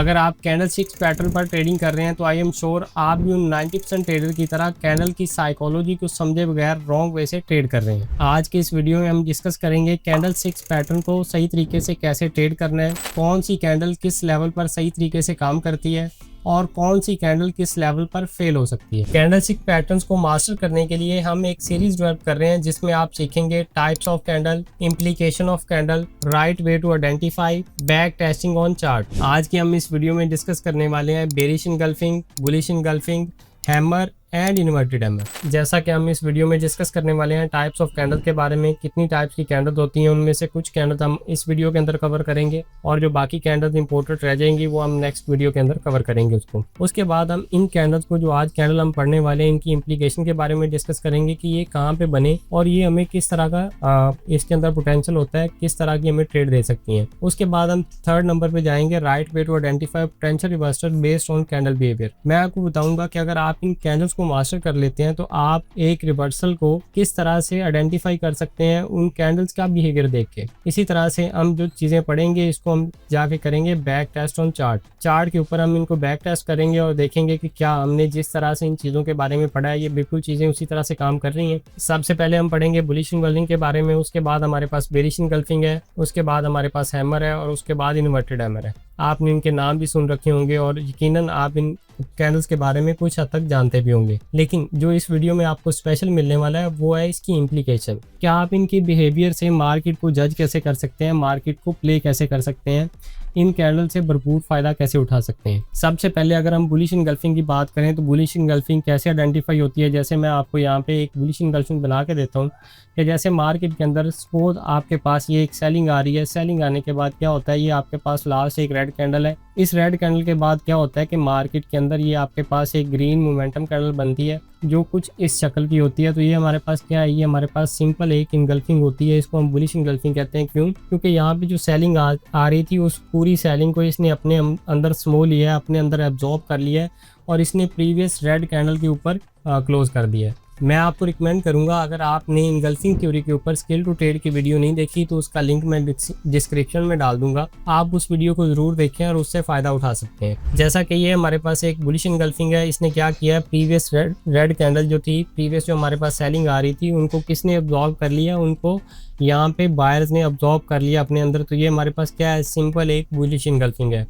अगर आप candle sticks pattern पर ट्रेडिंग कर रहे हैं तो आई एम श्योर आप भी उन 90% ट्रेडर की तरह कैंडल की साइकोलॉजी को समझे बगैर रॉन्ग वे से ट्रेड कर रहे हैं। आज के इस वीडियो में हम डिस्कस करेंगे कैंडल स्टिक्स पैटर्न को सही तरीके से कैसे ट्रेड करना है, कौन सी कैंडल किस लेवल पर सही तरीके से काम करती है और कौन सी कैंडल किस लेवल पर फेल हो सकती है। कैंडल स्टिक पैटर्न्स को मास्टर करने के लिए हम एक सीरीज डेवलप कर रहे हैं जिसमें आप सीखेंगे types of candle, implication of candle, right way to identify, back testing on chart. आज की हम इस वीडियो में डिस्कस करने वाले हैं bearish engulfing, bullish engulfing, hammer and inverted hammer. जैसा कि हम इस वीडियो में डिस्कस करने वाले हैं टाइप्स ऑफ कैंडल के बारे में, कितनी टाइप्स की कैंडल होती हैं, उनमें से कुछ कैंडल हम इस वीडियो के अंदर कवर करेंगे और जो बाकी कैंडल इंपोर्टेड रह जाएंगी वो हम नेक्स्ट वीडियो के अंदर कवर करेंगे उसको। उसके बाद हम इन कैंडल्स को, जो आज कैंडल हम पढ़ने वाले हैं, इनकी इम्प्लीकेशन के बारे में डिस्कस करेंगे कि ये कहाँ पे बने और ये हमें किस तरह का इसके अंदर पोटेंशियल होता है, किस तरह की हमें ट्रेड दे सकती हैं। उसके बाद हम थर्ड नंबर पे जाएंगे, right way to identify potential reversal based on candle behaviour. मैं आपको बताऊंगा कि अगर आप इन कैंडल्स को मास्टर कर लेते हैं तो आप एक रिवर्सल को किस तरह से आइडेंटिफाई कर सकते हैं उन कैंडल्स का बिहेवियर देख के। इसी तरह से हम जो चीजें पढ़ेंगे इसको हम जाके करेंगे back test on chart. Chart के ऊपर हम इनको बैक टेस्ट करेंगे और देखेंगे कि क्या हमने जिस तरह से इन चीजों के बारे में पढ़ा है ये बिल्कुल चीजें उसी तरह से काम कर रही हैं। सबसे पहले हम पढ़ेंगे बुलिश इनगल्फिंग के बारे में, उसके बाद हमारे पास बेरिश इनगल्फिंग है, उसके बाद हमारे पास हैमर है और उसके बाद इन्वर्टेड हैमर है। आपने इनके नाम भी सुन रखे होंगे और यकीनन आप इन कैंडल्स के बारे में कुछ हद तक जानते भी होंगे, लेकिन जो इस वीडियो में आपको स्पेशल मिलने वाला है वो है इसकी इम्प्लीकेशन। क्या आप इनके बिहेवियर से मार्केट को जज कैसे कर सकते हैं, मार्केट को प्ले कैसे कर सकते हैं, इन कैंडल से भरपूर फायदा कैसे उठा सकते हैं। सबसे पहले अगर हम बुलिश इनगल्फिंग की बात करें तो बुलिश इनगल्फिंग कैसे आइडेंटिफाई होती है, जैसे मैं आपको यहाँ पे एक बुलिश इनगल्फिंग बना के देता हूँ कि जैसे मार्केट के अंदर सपोज आपके पास ये एक सेलिंग आ रही है, सेलिंग आने के बाद क्या होता है, ये आपके पास लास्ट एक रेड कैंडल है। इस रेड कैंडल के बाद क्या होता है कि मार्केट के अंदर ये आपके पास एक ग्रीन मोमेंटम कैंडल बनती है जो कुछ इस शक्ल की होती है। तो ये हमारे पास क्या है, ये हमारे पास सिंपल एक इनगल्फिंग होती है, इसको हम बुलिश इनगल्फिंग कहते हैं। क्यों? क्योंकि यहाँ पे जो सेलिंग आ रही थी उस पूरी सेलिंग को इसने अपने अंदर समो लिया है, अपने अंदर एब्जॉर्ब कर लिया है और इसने प्रीवियस रेड कैंडल के ऊपर क्लोज कर दिया है। मैं आपको रिकमेंड करूंगा, अगर आपने इनगल्फिंग थ्योरी के ऊपर स्किल टू ट्रेड की वीडियो नहीं देखी तो उसका लिंक मैं डिस्क्रिप्शन में डाल दूंगा, आप उस वीडियो को जरूर देखें और उससे फ़ायदा उठा सकते हैं। जैसा कि ये हमारे पास एक बुलिश इनगल्फिंग है, इसने क्या किया है, प्रीवियस रेड कैंडल जो थी, प्रीवियस जो हमारे पास सेलिंग आ रही थी, उनको किसने अब्जॉर्ब कर लिया, उनको यहाँ पे बायर्स ने अब्जॉर्ब कर लिया अपने अंदर। तो ये हमारे पास क्या है, सिंपल एक बुलिश इनगल्फिंग है।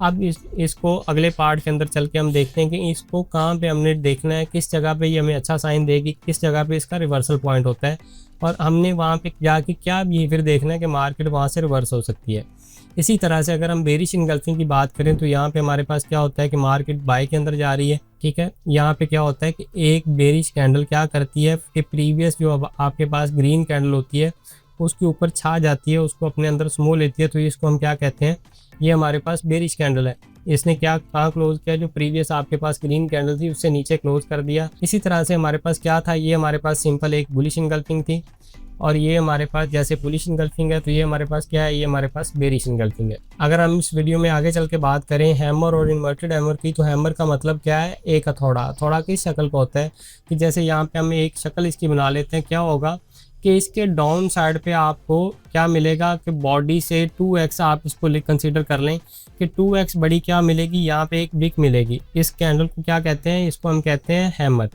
अब इसको अगले पार्ट के अंदर चल के हम देखते हैं कि इसको कहाँ पे हमने देखना है, किस जगह पे ये हमें अच्छा साइन देगी, किस जगह पे इसका रिवर्सल पॉइंट होता है और हमने वहाँ पे जाके क्या बिहेवियर देखना है कि मार्केट वहाँ से रिवर्स हो सकती है। इसी तरह से अगर हम बेरिश इनगल्फिंग की बात करें तो यहाँ पे हमारे पास क्या होता है कि मार्केट बाय के अंदर जा रही है, ठीक है। यहाँ पे क्या होता है कि एक बेरिश कैंडल क्या करती है कि प्रीवियस जो आपके पास ग्रीन कैंडल होती है उसके ऊपर छा जाती है, उसको अपने अंदर समो लेती है। तो इसको हम क्या कहते हैं, ये हमारे पास बेरिश कैंडल है। इसने क्या कहाँ क्लोज किया, जो प्रीवियस आपके पास ग्रीन कैंडल थी उससे नीचे क्लोज कर दिया। इसी तरह से हमारे पास क्या था, ये हमारे पास सिंपल एक बुलिश इनगल्फिंग थी और ये हमारे पास जैसे बुलिश इनगल्फिंग है तो ये हमारे पास क्या है, ये हमारे पास बेरिश इनगल्फिंग है। अगर हम इस वीडियो में आगे चल के बात करें हैमर और इन्वर्टेड हैमर की, तो हैमर का मतलब क्या है, एक हथौड़ा। हथौड़ा किस शक्ल का होता है कि जैसे यहाँ पे हम एक शक्ल इसकी बना लेते हैं, क्या होगा कि इसके डाउन साइड पे आपको क्या मिलेगा कि बॉडी से 2x आप इसको कंसीडर कर लें कि 2x बड़ी क्या मिलेगी, यहाँ पे एक विक मिलेगी। इस कैंडल को क्या कहते हैं, इसको हम कहते हैं हैमर।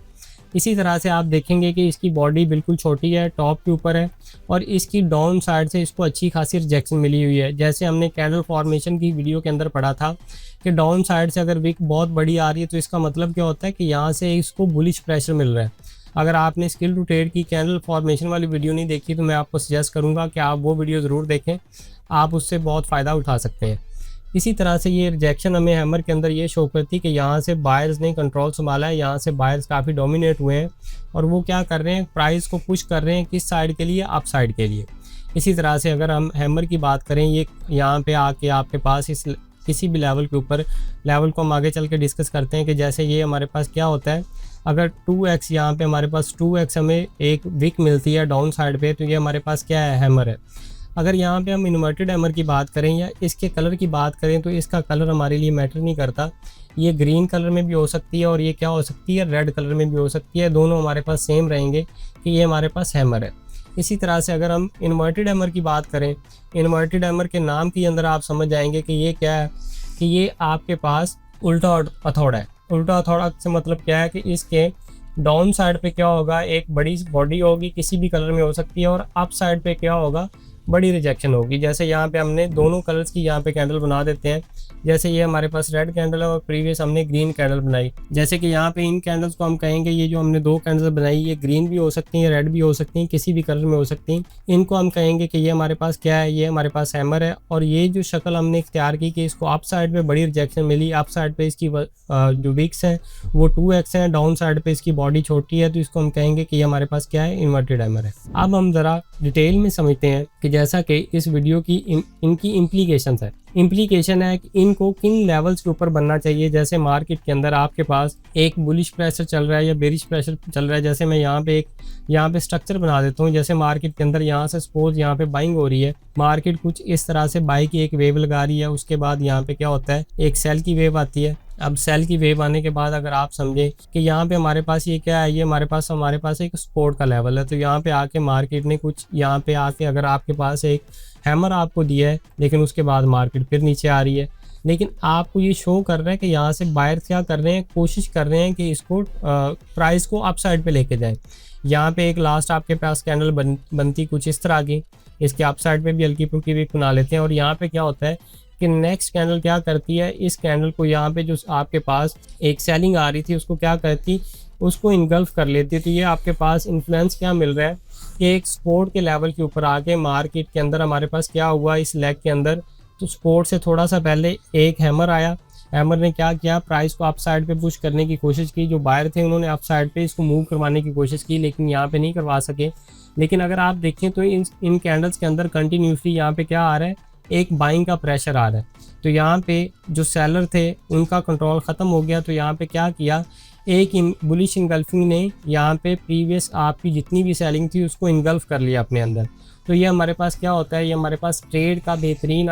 इसी तरह से आप देखेंगे कि इसकी बॉडी बिल्कुल छोटी है, टॉप के ऊपर है और इसकी डाउन साइड से इसको अच्छी खासी रिजेक्शन मिली हुई है। जैसे हमने कैंडल फॉर्मेशन की वीडियो के अंदर पढ़ा था कि डाउन साइड से अगर विक बहुत बड़ी आ रही है तो इसका मतलब क्या होता है कि यहाँ से इसको बुलिश प्रेशर मिल रहा है। अगर आपने स्किल टू ट्रेड की कैंडल फॉर्मेशन वाली वीडियो नहीं देखी तो मैं आपको सजेस्ट करूंगा कि आप वो वीडियो ज़रूर देखें, आप उससे बहुत फ़ायदा उठा सकते हैं। इसी तरह से ये रिजेक्शन हमें हैमर के अंदर ये शो करती है कि यहाँ से बायर्स ने कंट्रोल संभाला है, यहाँ से बायर्स काफ़ी डोमिनेट हुए हैं और वो क्या कर रहे हैं, प्राइस को पुश कर रहे हैं किस साइड के लिए, अप साइड के लिए। इसी तरह से अगर हम हैमर की बात करें, ये यहाँ पे आके आपके पास इस किसी भी लेवल के ऊपर, लेवल को हम आगे चल के डिस्कस करते हैं कि जैसे ये हमारे पास क्या होता है, अगर 2x यहाँ पे हमारे पास 2x हमें एक विक मिलती है डाउन साइड पे, तो ये हमारे पास क्या है, हैमर है। अगर यहाँ पे हम इन्वर्टेड हैमर की बात करें या इसके कलर की बात करें तो इसका कलर हमारे लिए मैटर नहीं करता। ये ग्रीन कलर में भी हो सकती है और ये क्या हो सकती है, रेड कलर में भी हो सकती है। दोनों हमारे पास सेम रहेंगे कि ये हमारे पास हैमर है। इसी तरह से अगर हम इन्वर्टेड हैमर की बात करें, इन्वर्टेड हैमर के नाम के अंदर आप समझ जाएंगे कि ये क्या है कि ये आपके पास उल्टा हथौड़ा है। उल्टा हथौड़ा से मतलब क्या है कि इसके डाउन साइड पे क्या होगा, एक बड़ी बॉडी होगी, किसी भी कलर में हो सकती है, और अप साइड पे क्या होगा, बड़ी रिजेक्शन होगी। जैसे यहाँ पे हमने दोनों कलर्स की यहाँ पे कैंडल बना देते हैं। जैसे ये हमारे पास रेड कैंडल है और प्रीवियस हमने ग्रीन कैंडल बनाई। जैसे कि यहाँ पे इन कैंडल्स को हम कहेंगे, ये जो हमने दो कैंडल बनाई, ये ग्रीन भी हो सकती हैं, रेड भी हो सकती हैं, किसी भी कलर में हो सकती हैं। इनको हम कहेंगे कि ये हमारे पास क्या है, ये हमारे पास हैमर है। और ये जो शक्ल हमने इख्तियार की कि इसको अप साइड पे बड़ी रिजेक्शन मिली, अप साइड पे इसकी जो विक्स है वो 2x है, डाउन साइड पे इसकी बॉडी छोटी है, तो इसको हम कहेंगे कि ये हमारे पास क्या है, इन्वर्टेड हैमर है। अब हम ज़रा डिटेल में समझते हैं कि जैसा कि इस वीडियो की इनकी इम्प्लीकेशंस है। इम्प्लीकेशन है कि इनको किन लेवल्स के ऊपर बनना चाहिए। जैसे मार्केट के अंदर आपके पास एक बुलिश प्रेशर चल रहा है या बेरिश प्रेशर चल रहा है। जैसे मैं यहाँ पे स्ट्रक्चर बना देता हूँ। जैसे मार्केट के अंदर यहाँ से सपोज यहाँ पे बाइंग हो रही है, मार्केट कुछ इस तरह से बाई की एक वेव लगा रही है। उसके बाद यहाँ पे क्या होता है, एक सेल की वेव आती है। अब सेल की वेव आने के बाद अगर आप समझें कि यहाँ पे हमारे पास ये क्या है, ये हमारे पास एक सपोर्ट का लेवल है। तो यहाँ पे आके मार्केट ने कुछ यहाँ पे आके अगर आपके पास एक हैमर आपको दिया है, लेकिन उसके बाद मार्केट फिर नीचे आ रही है, लेकिन आपको ये शो कर रहा है कि यहाँ से बायर्स क्या कर रहे हैं, कोशिश कर रहे हैं कि इसको प्राइस को अप साइड पे लेके जाएं। यहाँ पे एक लास्ट आपके पास कैंडल बनती कुछ इस तरह की, इसके अप साइड पे भी हल्की फुल्की वीक बना लेते हैं। और यहाँ पे क्या होता है कि नेक्स्ट कैंडल क्या करती है, इस कैंडल को यहाँ पे जो आपके पास एक सेलिंग आ रही थी उसको क्या करती, उसको इनगल्फ कर लेती है। तो ये आपके पास इन्फ्लुएंस क्या मिल रहा है कि एक सपोर्ट के लेवल के ऊपर आके मार्केट के अंदर हमारे पास क्या हुआ, इस लेग के अंदर तो सपोर्ट से थोड़ा सा पहले एक हैमर आया। हैमर ने क्या किया, प्राइस को अप साइड पे पुश करने की कोशिश की। जो बायर थे उन्होंने अप साइड पे इसको मूव करवाने की कोशिश की, लेकिन यहाँ पे नहीं करवा सके। लेकिन अगर आप देखें तो इन कैंडल्स के अंदर कंटिन्यूसली यहाँ पे क्या आ रहा है, एक बाइंग का प्रेशर आ रहा है। तो यहाँ पे जो सेलर थे उनका कंट्रोल ख़त्म हो गया। तो यहाँ पे क्या किया, एक बुलिश इंगल्फिंग ने यहाँ पे प्रीवियस आपकी जितनी भी सेलिंग थी उसको इंगल्फ कर लिया अपने अंदर। तो ये हमारे पास क्या होता है, ये हमारे पास ट्रेड का बेहतरीन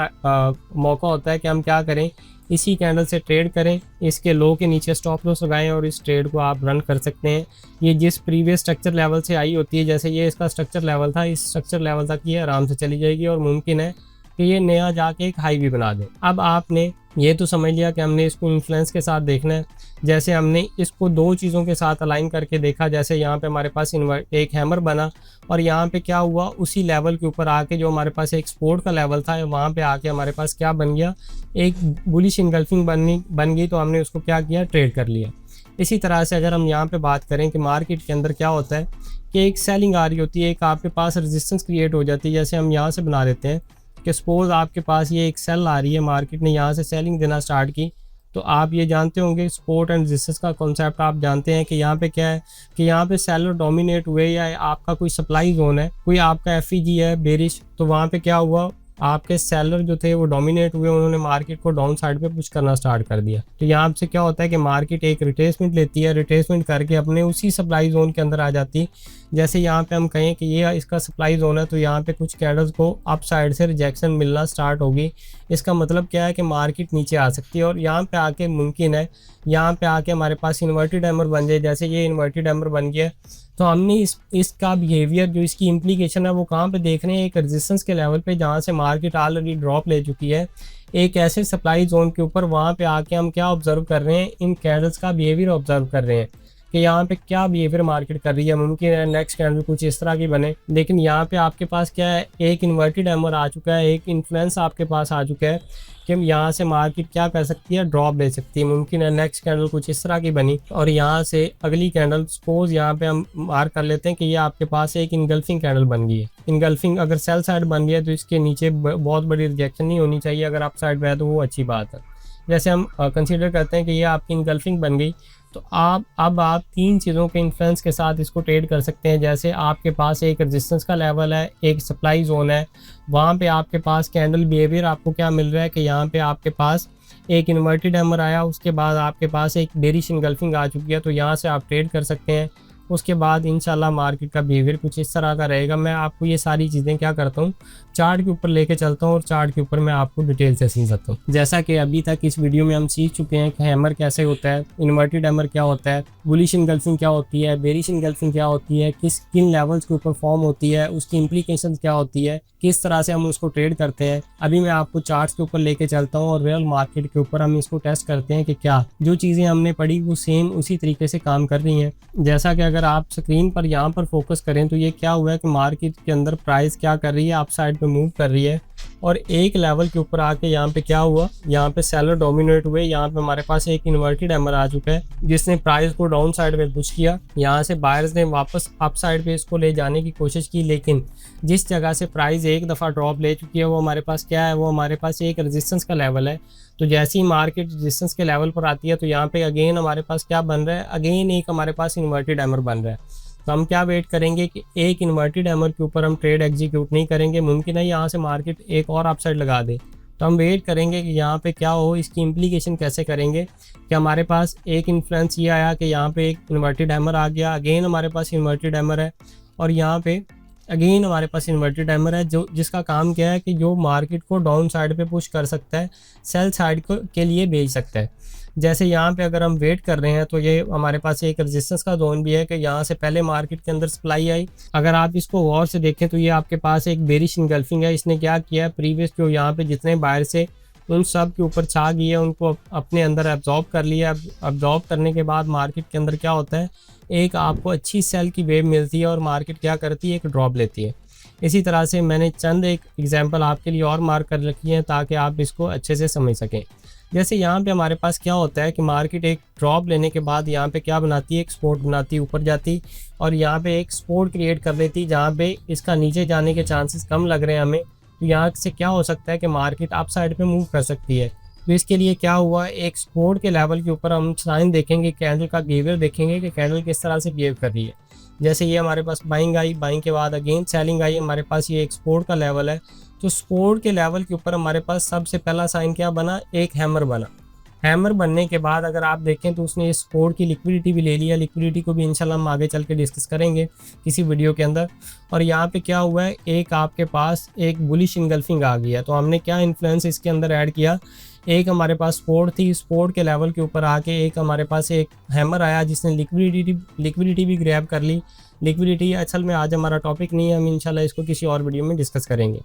मौका होता है कि हम क्या करें, इसी कैंडल से ट्रेड करें, इसके लो के नीचे स्टॉप लॉस लगाएं और इस ट्रेड को आप रन कर सकते हैं। ये जिस प्रीवियस स्ट्रक्चर लेवल से आई होती है, जैसे ये इसका स्ट्रक्चर लेवल था, इस स्ट्रक्चर लेवल तक ये आराम से चली जाएगी और मुमकिन है कि ये नया जाके एक हाई भी बना दे। अब आपने ये तो समझ लिया कि हमने इसको इन्फ्लुएंस के साथ देखना है। जैसे हमने इसको दो चीज़ों के साथ अलाइन करके देखा, जैसे यहाँ पे हमारे पास एक हैमर बना और यहाँ पे क्या हुआ, उसी लेवल के ऊपर आके जो हमारे पास एक सपोर्ट का लेवल था वहाँ पे आके हमारे पास क्या बन गया, एक बुलिश इंगल्फिंग बन गई। तो हमने उसको क्या किया, ट्रेड कर लिया। इसी तरह से अगर हम यहाँ पे बात करें कि मार्केट के अंदर क्या होता है कि एक सेलिंग आ रही होती है, एक आपके पास रेजिस्टेंस क्रिएट हो जाती है। जैसे हम यहाँ से बना देते हैं कि सपोज आपके पास ये एक सेल आ रही है, मार्केट ने यहाँ से सेलिंग देना स्टार्ट की। तो आप ये जानते होंगे सपोर्ट एंड रेजिस्टेंस का कॉन्सेप्ट आप जानते हैं कि यहाँ पे क्या है कि यहाँ पे सेलर डोमिनेट हुए या आपका कोई सप्लाई जोन है, कोई आपका एफईजी है बेरिश, तो वहाँ पे क्या हुआ, आपके सेलर जो थे वो डोमिनेट हुए, उन्होंने मार्केट को डाउन साइड पे पुश करना स्टार्ट कर दिया। तो यहाँ से क्या होता है कि मार्केट एक रिट्रेसमेंट लेती है, रिट्रेसमेंट करके अपने उसी सप्लाई जोन के अंदर आ जाती है। जैसे यहाँ पे हम कहें कि ये इसका सप्लाई जोन है, तो यहाँ पे कुछ कैंडल्स को अप साइड से रिजेक्शन मिलना स्टार्ट होगी। इसका मतलब क्या है कि मार्केट नीचे आ सकती है और यहाँ पे आके मुमकिन है यहाँ पे आके हमारे पास इन्वर्टेड हैमर बन जाए। जैसे ये इन्वर्टेड हैमर बन गया, तो हमने इसका बिहेवियर जो इसकी इम्प्लीकेशन है वो कहाँ पे देख रहे हैं, एक रेजिस्टेंस के लेवल पे जहाँ से मार्केट ऑलरेडी ड्रॉप ले चुकी है, एक ऐसे सप्लाई जोन के ऊपर। वहाँ पे आके हम क्या ऑब्जर्व कर रहे हैं, इन कैंडल्स का बिहेवियर ऑब्जर्व कर रहे हैं कि यहाँ पे क्या बिहेवियर मार्केट कर रही है। मुमकिन है नेक्स्ट कैंडल कुछ इस तरह की बने, लेकिन यहाँ पे आपके पास क्या है, एक इन्वर्टेड हैमर आ चुका है, एक इन्फ्लुएंस आपके पास आ चुका है कि यहाँ से मार्केट क्या कर सकती है, ड्रॉप ले सकती है। मुमकिन है नेक्स्ट कैंडल कुछ इस तरह की बनी और यहाँ से अगली कैंडल सपोज यहाँ पे हम मार्क कर लेते हैं कि ये आपके पास एक इनगल्फिंग कैंडल बन गई है। इनगल्फिंग अगर सेल साइड बन गई है तो इसके नीचे बहुत बड़ी रिजेक्शन नहीं होनी चाहिए, अगर अप साइड पे है तो वो अच्छी बात है। जैसे हम कंसीडर करते हैं कि ये आपकी इनगल्फिंग बन गई, तो अब आप तीन चीज़ों के इन्फ्लुएंस के साथ इसको ट्रेड कर सकते हैं। जैसे आपके पास एक रेजिस्टेंस का लेवल है, एक सप्लाई जोन है, वहाँ पे आपके पास कैंडल बिहेवियर आपको क्या मिल रहा है कि यहाँ पे आपके पास एक इन्वर्टेड हैमर आया, उसके बाद आपके पास एक बेरिश इनगल्फिंग आ चुकी है, तो यहाँ से आप ट्रेड कर सकते हैं। उसके बाद इंशाल्लाह मार्केट का बिहेवियर कुछ इस तरह का रहेगा। मैं आपको ये सारी चीज़ें क्या करता हूँ, चार्ट के ऊपर लेके चलता हूँ और चार्ट के ऊपर मैं आपको डिटेल से समझाता हूँ। जैसा कि अभी तक इस वीडियो में हम सीख चुके हैं कि हैमर कैसे होता है, इन्वर्टेड हैमर क्या होता है, बुलिश इनगल्फिंग क्या होती है, बेरिश इनगल्फिंग क्या होती है, किन लेवल्स के ऊपर फॉर्म होती है, उसकी इंप्लीकेशन क्या होती है, किस तरह से हम उसको ट्रेड करते हैं। अभी मैं आपको चार्ट्स के ऊपर लेके चलता हूँ और रियल मार्केट के ऊपर हम इसको टेस्ट करते हैं कि क्या जो चीज़ें हमने पढ़ी वो सेम उसी तरीके से काम कर रही हैं। जैसा कि अगर आप स्क्रीन पर यहाँ पर फोकस करें तो ये क्या हुआ है कि मार्केट के अंदर प्राइस क्या कर रही है, अप साइड पे मूव कर रही है और एक लेवल के ऊपर आके यहाँ पे क्या हुआ, यहाँ पे सेलर डोमिनेट हुए। यहाँ पे हमारे पास एक इन्वर्टेड हैमर आ चुका है जिसने प्राइस को डाउन साइड पे पुश किया। यहाँ से बायर्स ने वापस अप साइड पे इसको ले जाने की कोशिश की, लेकिन जिस जगह से प्राइस एक दफ़ा ड्रॉप ले चुकी है वो हमारे पास क्या है, वो हमारे पास एक रेजिस्टेंस का लेवल है। तो जैसे ही मार्केट रेजिस्टेंस के लेवल पर आती है तो यहाँ पे अगेन हमारे पास क्या बन रहा है, अगेन एक हमारे पास इन्वर्टेड हैमर बन रहा है। तो हम क्या वेट करेंगे कि एक इन्वर्टेड हैमर के ऊपर हम ट्रेड एग्जीक्यूट नहीं करेंगे, मुमकिन है यहाँ से मार्केट एक और अपसाइड लगा दे। तो हम वेट करेंगे कि यहाँ पे क्या हो, इसकी इम्प्लीकेशन कैसे करेंगे कि हमारे पास एक इन्फ्लुएंस ये आया कि यहाँ पे एक इन्वर्टेड हैमर आ गया, अगेन हमारे पास इन्वर्टेड हैमर है और यहाँ पे अगेन हमारे पास इन्वर्टेड हैमर है जो जिसका काम क्या है कि जो मार्केट को डाउन साइड पे पुश कर सकता है, सेल साइड को के लिए भेज सकता है। जैसे यहाँ पे अगर हम वेट कर रहे हैं तो ये हमारे पास एक रेजिस्टेंस का जोन भी है कि यहाँ से पहले मार्केट के अंदर सप्लाई आई। अगर आप इसको गौर से देखें तो ये आपके पास एक बेरिश इनगल्फिंग है। इसने क्या किया है, प्रीवियस जो यहाँ पे जितने बायर से उन सब के ऊपर छा गई है, उनको अपने अंदर एब्जॉर्ब कर लिया। एब्जॉर्ब करने के बाद मार्केट के अंदर क्या होता है, एक आपको अच्छी सेल की वेव मिलती है और मार्केट क्या करती है, एक ड्रॉप लेती है। इसी तरह से मैंने चंद एक एग्जांपल आपके लिए और मार्क कर रखी है ताकि आप इसको अच्छे से समझ सकें। जैसे यहाँ पे हमारे पास क्या होता है कि मार्केट एक ड्रॉप लेने के बाद यहाँ पे क्या बनाती है, एक सपोर्ट बनाती है, ऊपर जाती और यहाँ पे एक सपोर्ट क्रिएट कर लेती जहाँ पे इसका नीचे जाने के चांसेस कम लग रहे हैं हमें। तो यहाँ से क्या हो सकता है कि मार्केट अप साइड पे मूव कर सकती है। तो इसके लिए क्या हुआ, एक सपोर्ट के लेवल के ऊपर हम साइन देखेंगे, कैंडल का बिहेवियर देखेंगे कि कैंडल किस तरह से बिहेव कर रही है। जैसे ये हमारे पास बाइंग आई, बाइंग के बाद अगेन सेलिंग आई, हमारे पास ये एक सपोर्ट का लेवल है। तो सपोर्ट के लेवल के ऊपर हमारे पास सबसे पहला साइन क्या बना, एक हैमर बना। हैमर बनने के बाद अगर आप देखें तो उसने इस सपोर्ट की लिक्विडिटी भी ले लिया। लिक्विडिटी को भी इंशाल्लाह हम आगे चल के डिस्कस करेंगे किसी वीडियो के अंदर। और यहाँ पे क्या हुआ है, एक आपके पास एक बुलिश इनगल्फिंग आ गई है। तो हमने क्या इन्फ्लुएंस इसके अंदर ऐड किया, एक हमारे पास सपोर्ट थी, सपोर्ट के लेवल के ऊपर आके एक हमारे पास एक हैमर आया जिसने लिक्विडिटी भी ग्रैब कर ली। लिक्विडिटी असल में आज हमारा टॉपिक नहीं है, हम इंशाल्लाह इसको किसी और वीडियो में डिस्कस करेंगे।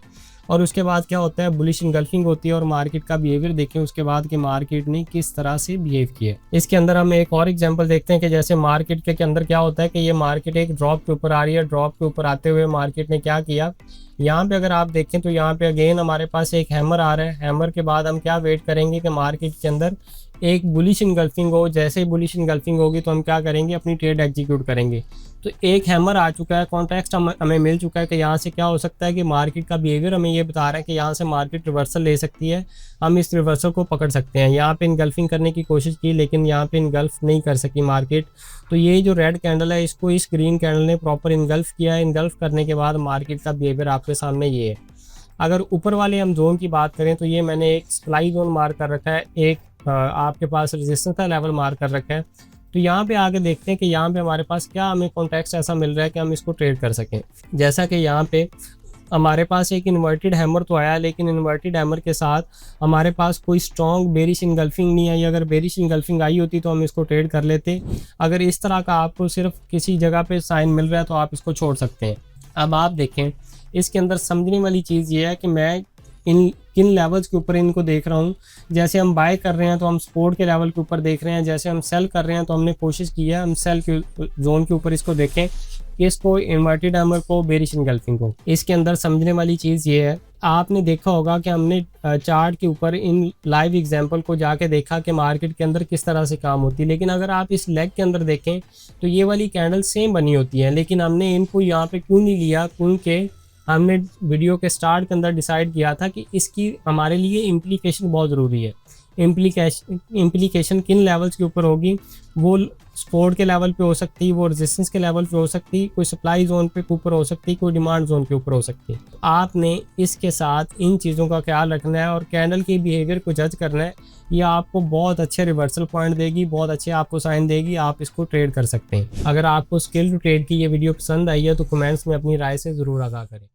और उसके बाद क्या होता है, बुलिश इनगल्फिंग होती है और मार्केट का बिहेवियर देखें उसके बाद कि मार्केट ने किस तरह से बिहेव किया। इसके अंदर हम एक और एग्जांपल देखते हैं कि जैसे मार्केट के अंदर क्या होता है कि ये मार्केट एक ड्रॉप के ऊपर आ रही है। ड्रॉप के ऊपर आते हुए मार्केट ने क्या किया, यहाँ पे अगर आप देखें तो यहाँ पे अगेन हमारे पास एक हैमर आ रहा है। हैमर के बाद हम क्या वेट करेंगे कि मार्केट के अंदर एक बुलिश इनगल्फिंग हो। जैसे ही बुलिश इनगल्फिंग होगी तो हम क्या करेंगे, अपनी ट्रेड एग्जीक्यूट करेंगे। तो एक हैमर आ चुका है, कॉन्टेक्स्ट हमें मिल चुका है कि यहाँ से क्या हो सकता है कि मार्केट का बिहेवियर हमें ये बता रहा है कि यहाँ से मार्केट रिवर्सल ले सकती है, हम इस रिवर्सल को पकड़ सकते हैं। यहाँ पे इनगल्फिंग करने की कोशिश की लेकिन यहाँ पे इनगल्फ नहीं कर सकी मार्केट। तो ये जो रेड कैंडल है इसको इस ग्रीन कैंडल ने प्रॉपर इनगल्फ किया है। इनगल्फ करने के बाद मार्केट का बिहेवियर आपके सामने ये है। अगर ऊपर वाले हम जोन की बात करें तो ये मैंने एक सप्लाई जोन मार्क कर रखा है, एक आपके पास रेजिस्टेंस का लेवल मार्क कर रखा है। तो यहाँ पे आगे देखते हैं कि यहाँ पे हमारे पास क्या हमें कॉन्टेक्स्ट ऐसा मिल रहा है कि हम इसको ट्रेड कर सकें। जैसा कि यहाँ पे हमारे पास एक इन्वर्टेड हैमर तो आया लेकिन इन्वर्टेड हैमर के साथ हमारे पास कोई स्ट्रॉन्ग बेरिश इनगल्फिंग नहीं आई। अगर बेरिश इनगल्फिंग आई होती तो हम इसको ट्रेड कर लेते। अगर इस तरह का आपको सिर्फ किसी जगह पे साइन मिल रहा है तो आप इसको छोड़ सकते हैं। अब आप देखें इसके अंदर समझने वाली चीज़ ये है कि मैं किन लेवल्स के ऊपर इनको देख रहा हूँ। जैसे हम बाय कर रहे हैं तो हम सपोर्ट के लेवल के ऊपर देख रहे हैं, जैसे हम सेल कर रहे हैं तो हमने कोशिश की है हम सेल के जोन के ऊपर इसको देखें, इसको इन्वर्टेड हैमर को, बेरिश इनगल्फिंग को। इसके अंदर समझने वाली चीज़ ये है, आपने देखा होगा कि हमने चार्ट के ऊपर इन लाइव एग्जांपल को जाके देखा कि मार्केट के अंदर किस तरह से काम होती है। लेकिन अगर आप इस लेग के अंदर देखें तो ये वाली कैंडल सेम बनी होती है, लेकिन हमने इनको यहाँ पे क्यों नहीं लिया, क्योंकि हमने वीडियो के स्टार्ट के अंदर डिसाइड किया था कि इसकी हमारे लिए इम्प्लीकेशन बहुत ज़रूरी है। इम्प्लीकेशन किन लेवल्स के ऊपर होगी, वो सपोर्ट के लेवल पे हो सकती है, वो रेजिस्टेंस के लेवल पे हो सकती है, कोई सप्लाई जोन पे ऊपर हो सकती है, कोई डिमांड जोन के ऊपर हो सकती है। तो आपने इसके साथ इन चीज़ों का ख्याल रखना है और कैंडल के बिहेवियर को जज करना है। ये आपको बहुत अच्छे रिवर्सल पॉइंट देगी, बहुत अच्छे आपको साइन देगी, आप इसको ट्रेड कर सकते हैं। अगर आपको स्किल टू ट्रेड की ये वीडियो पसंद आई है तो कमेंट्स में अपनी राय से ज़रूर आगाह करें।